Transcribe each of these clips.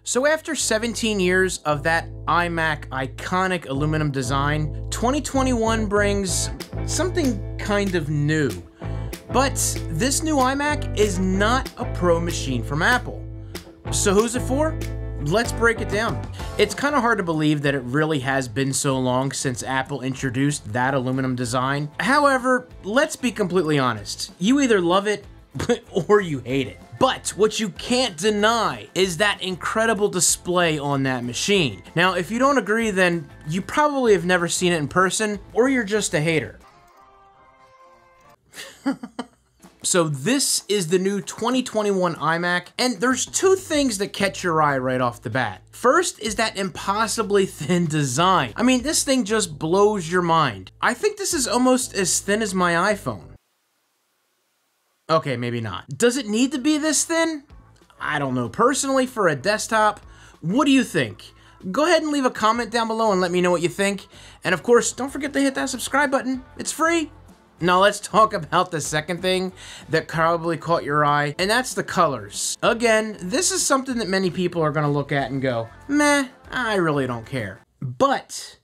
So after 17 years of that iMac iconic aluminum design, 2021 brings something kind of new. But this new iMac is not a pro machine from Apple. So who's it for? Let's break it down. It's kind of hard to believe that it really has been so long since Apple introduced that aluminum design. However, let's be completely honest. You either love it or you hate it. But what you can't deny is that incredible display on that machine. Now, if you don't agree, then you probably have never seen it in person, or you're just a hater. So this is the new 2021 iMac, and there's two things that catch your eye right off the bat. First is that impossibly thin design. I mean, this thing just blows your mind. I think this is almost as thin as my iPhone. Okay, maybe not. Does it need to be this thin? I don't know. Personally, for a desktop, what do you think? Go ahead and leave a comment down below and let me know what you think. And of course, don't forget to hit that subscribe button. It's free. Now let's talk about the second thing that probably caught your eye, and that's the colors. Again, this is something that many people are gonna look at and go, meh, I really don't care. But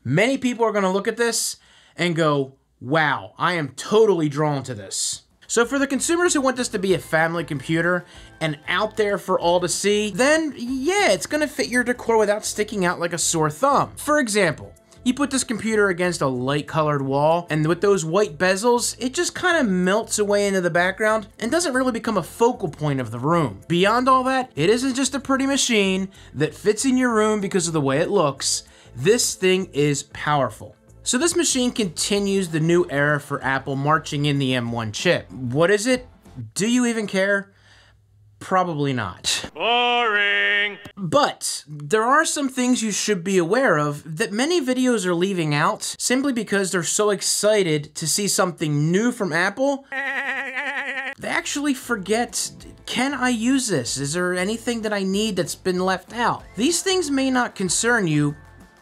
many people are gonna look at this and go, wow, I am totally drawn to this. So for the consumers who want this to be a family computer and out there for all to see, then yeah, it's gonna fit your decor without sticking out like a sore thumb. For example, you put this computer against a light colored wall, and with those white bezels, it just kind of melts away into the background and doesn't really become a focal point of the room. Beyond all that, it isn't just a pretty machine that fits in your room because of the way it looks. This thing is powerful. So this machine continues the new era for Apple, marching in the M1 chip. What is it? Do you even care? Probably not. Boring. But there are some things you should be aware of that many videos are leaving out simply because they're so excited to see something new from Apple. They actually forget, can I use this? Is there anything that I need that's been left out? These things may not concern you,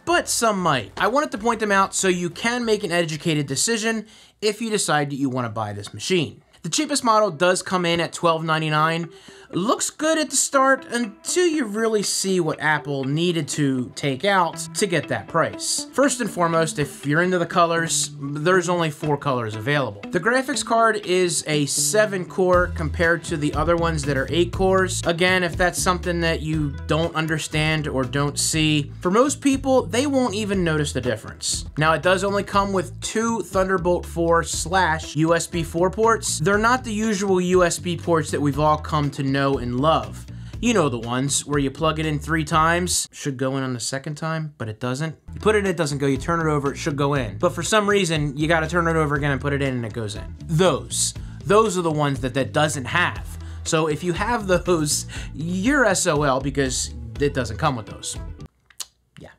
but some might. I wanted to point them out so you can make an educated decision if you decide that you want to buy this machine. The cheapest model does come in at $12.99. Looks good at the start until you really see what Apple needed to take out to get that price. First and foremost, if you're into the colors, there's only 4 colors available. The graphics card is a 7-core compared to the other ones that are 8 cores. Again, if that's something that you don't understand or don't see, for most people, they won't even notice the difference. Now, it does only come with 2 Thunderbolt 4/USB 4 ports. They're not the usual USB ports that we've all come to know and love. You know the ones where you plug it in 3 times, should go in on the second time, but it doesn't. You put it in, it doesn't go, you turn it over, it should go in. But for some reason, you gotta turn it over again and put it in and it goes in. Those are the ones that doesn't have. So if you have those, you're SOL because it doesn't come with those. Yeah.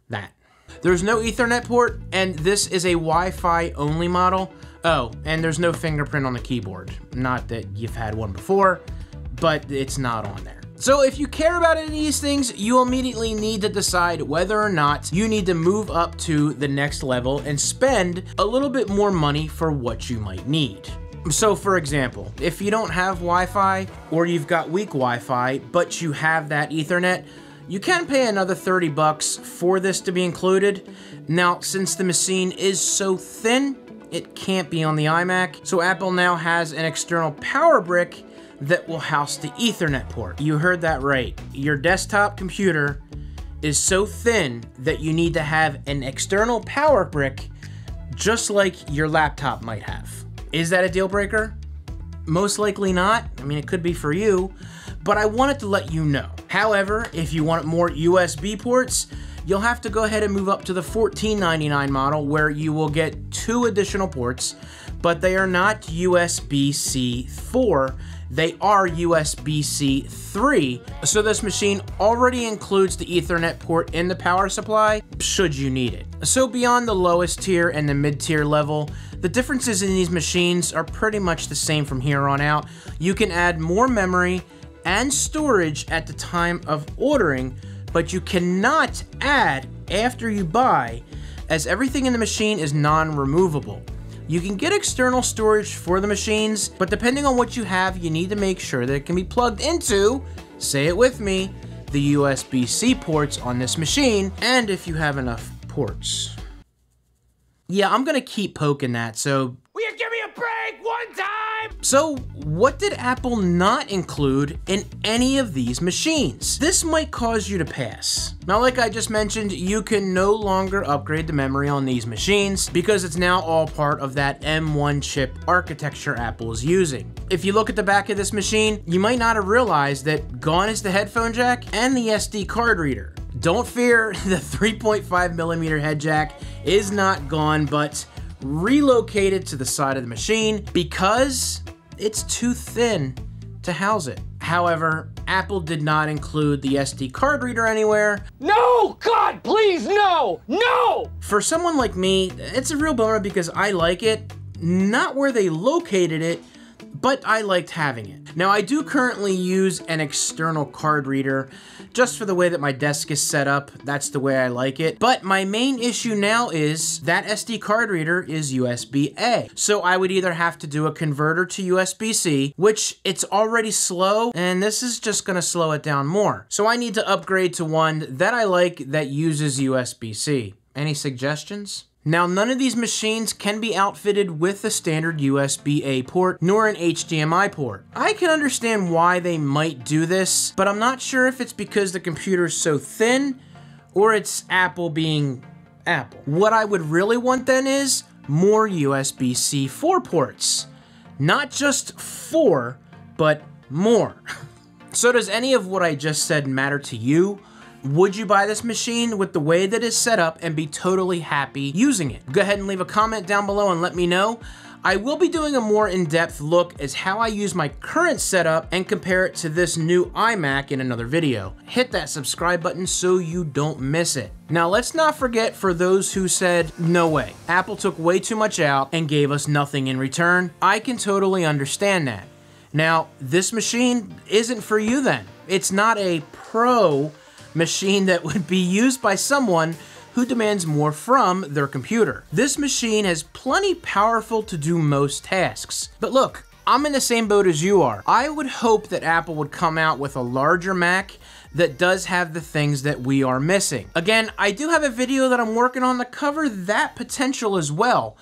That. There's no Ethernet port, and this is a Wi-Fi only model. Oh, and there's no fingerprint on the keyboard. Not that you've had one before, but it's not on there. So if you care about any of these things, you immediately need to decide whether or not you need to move up to the next level and spend a little bit more money for what you might need. So for example, if you don't have Wi-Fi or you've got weak Wi-Fi, but you have that Ethernet, you can pay another 30 bucks for this to be included. Now, since the machine is so thin, it can't be on the iMac, so Apple now has an external power brick that will house the Ethernet port. You heard that right. Your desktop computer is so thin that you need to have an external power brick just like your laptop might have. Is that a deal breaker? Most likely not. I mean, it could be for you, but I wanted to let you know. However, if you want more USB ports, you'll have to go ahead and move up to the $14.99 model where you will get 2 additional ports, but they are not USB-C 4, they are USB-C 3. So this machine already includes the Ethernet port in the power supply, should you need it. So beyond the lowest tier and the mid-tier level, the differences in these machines are pretty much the same from here on out. You can add more memory and storage at the time of ordering, but you cannot add after you buy, as everything in the machine is non-removable. You can get external storage for the machines, but depending on what you have, you need to make sure that it can be plugged into say it with me, the USB-C ports on this machine, and if you have enough ports. Yeah, I'm gonna keep poking that, so... Will you give me a break one time? So, what did Apple not include in any of these machines? This might cause you to pass. Now, like I just mentioned, you can no longer upgrade the memory on these machines because it's now all part of that M1 chip architecture Apple is using. If you look at the back of this machine, you might not have realized that gone is the headphone jack and the SD card reader. Don't fear, the 3.5mm head jack is not gone, but relocated to the side of the machine because it's too thin to house it. However, Apple did not include the SD card reader anywhere. No! God, please, no! No! For someone like me, it's a real bummer because I like it, not where they located it, but I liked having it. Now, I do currently use an external card reader just for the way that my desk is set up. That's the way I like it. But my main issue now is that SD card reader is USB-A. So I would either have to do a converter to USB-C, which it's already slow, and this is just gonna slow it down more. So I need to upgrade to one that I like that uses USB-C. Any suggestions? Now, none of these machines can be outfitted with a standard USB-A port, nor an HDMI port. I can understand why they might do this, but I'm not sure if it's because the computer's so thin, or it's Apple being Apple. What I would really want then is more USB-C 4 ports. Not just 4, but more. So does any of what I just said matter to you? Would you buy this machine with the way that it's set up and be totally happy using it? Go ahead and leave a comment down below and let me know. I will be doing a more in-depth look as how I use my current setup and compare it to this new iMac in another video. Hit that subscribe button so you don't miss it. Now, let's not forget for those who said, no way, Apple took way too much out and gave us nothing in return. I can totally understand that. Now, this machine isn't for you then. It's not a pro machine that would be used by someone who demands more from their computer. This machine is plenty powerful to do most tasks. But look, I'm in the same boat as you are. I would hope that Apple would come out with a larger Mac that does have the things that we are missing. Again, I do have a video that I'm working on to cover that potential as well.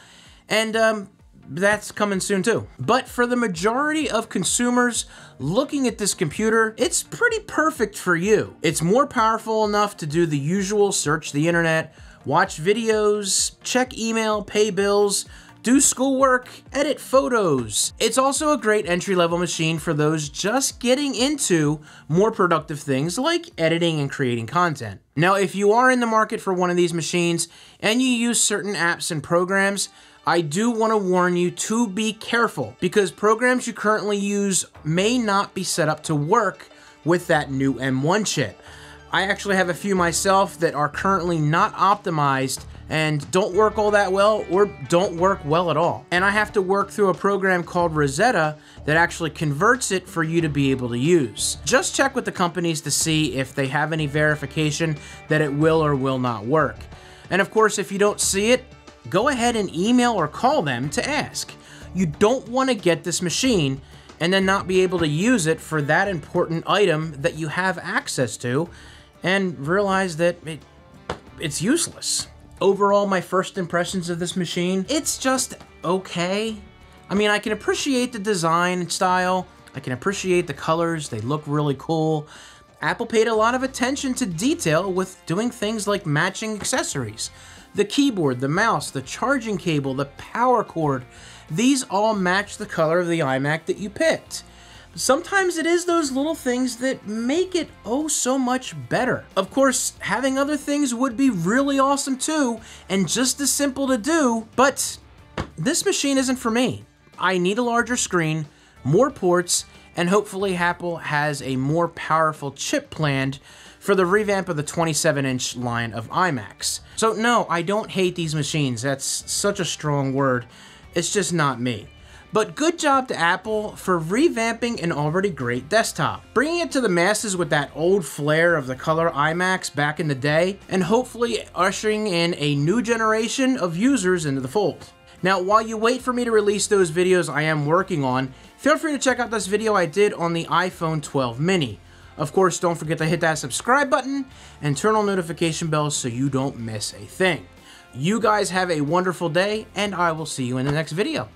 And that's coming soon too. But for the majority of consumers looking at this computer, it's pretty perfect for you. It's more powerful enough to do the usual search the internet, watch videos, check email, pay bills, do schoolwork, edit photos. It's also a great entry-level machine for those just getting into more productive things like editing and creating content. Now, if you are in the market for one of these machines and you use certain apps and programs, I do want to warn you to be careful because programs you currently use may not be set up to work with that new M1 chip. I actually have a few myself that are currently not optimized and don't work all that well or don't work well at all. And I have to work through a program called Rosetta that actually converts it for you to be able to use. Just check with the companies to see if they have any verification that it will or will not work. And of course, if you don't see it, go ahead and email or call them to ask. You don't want to get this machine and then not be able to use it for that important item that you have access to and realize that it's useless. Overall, my first impressions of this machine, it's just okay. I mean, I can appreciate the design and style. I can appreciate the colors. They look really cool. Apple paid a lot of attention to detail with doing things like matching accessories. The keyboard, the mouse, the charging cable, the power cord, these all match the color of the iMac that you picked. Sometimes it is those little things that make it oh so much better. Of course, having other things would be really awesome too, and just as simple to do, but this machine isn't for me. I need a larger screen, more ports, and hopefully Apple has a more powerful chip planned for the revamp of the 27-inch line of iMacs. So no, I don't hate these machines. That's such a strong word. It's just not me. But good job to Apple for revamping an already great desktop, bringing it to the masses with that old flair of the color iMacs back in the day, and hopefully ushering in a new generation of users into the fold. Now, while you wait for me to release those videos I am working on, feel free to check out this video I did on the iPhone 12 mini. Of course, don't forget to hit that subscribe button and turn on notification bells so you don't miss a thing. You guys have a wonderful day, and I will see you in the next video.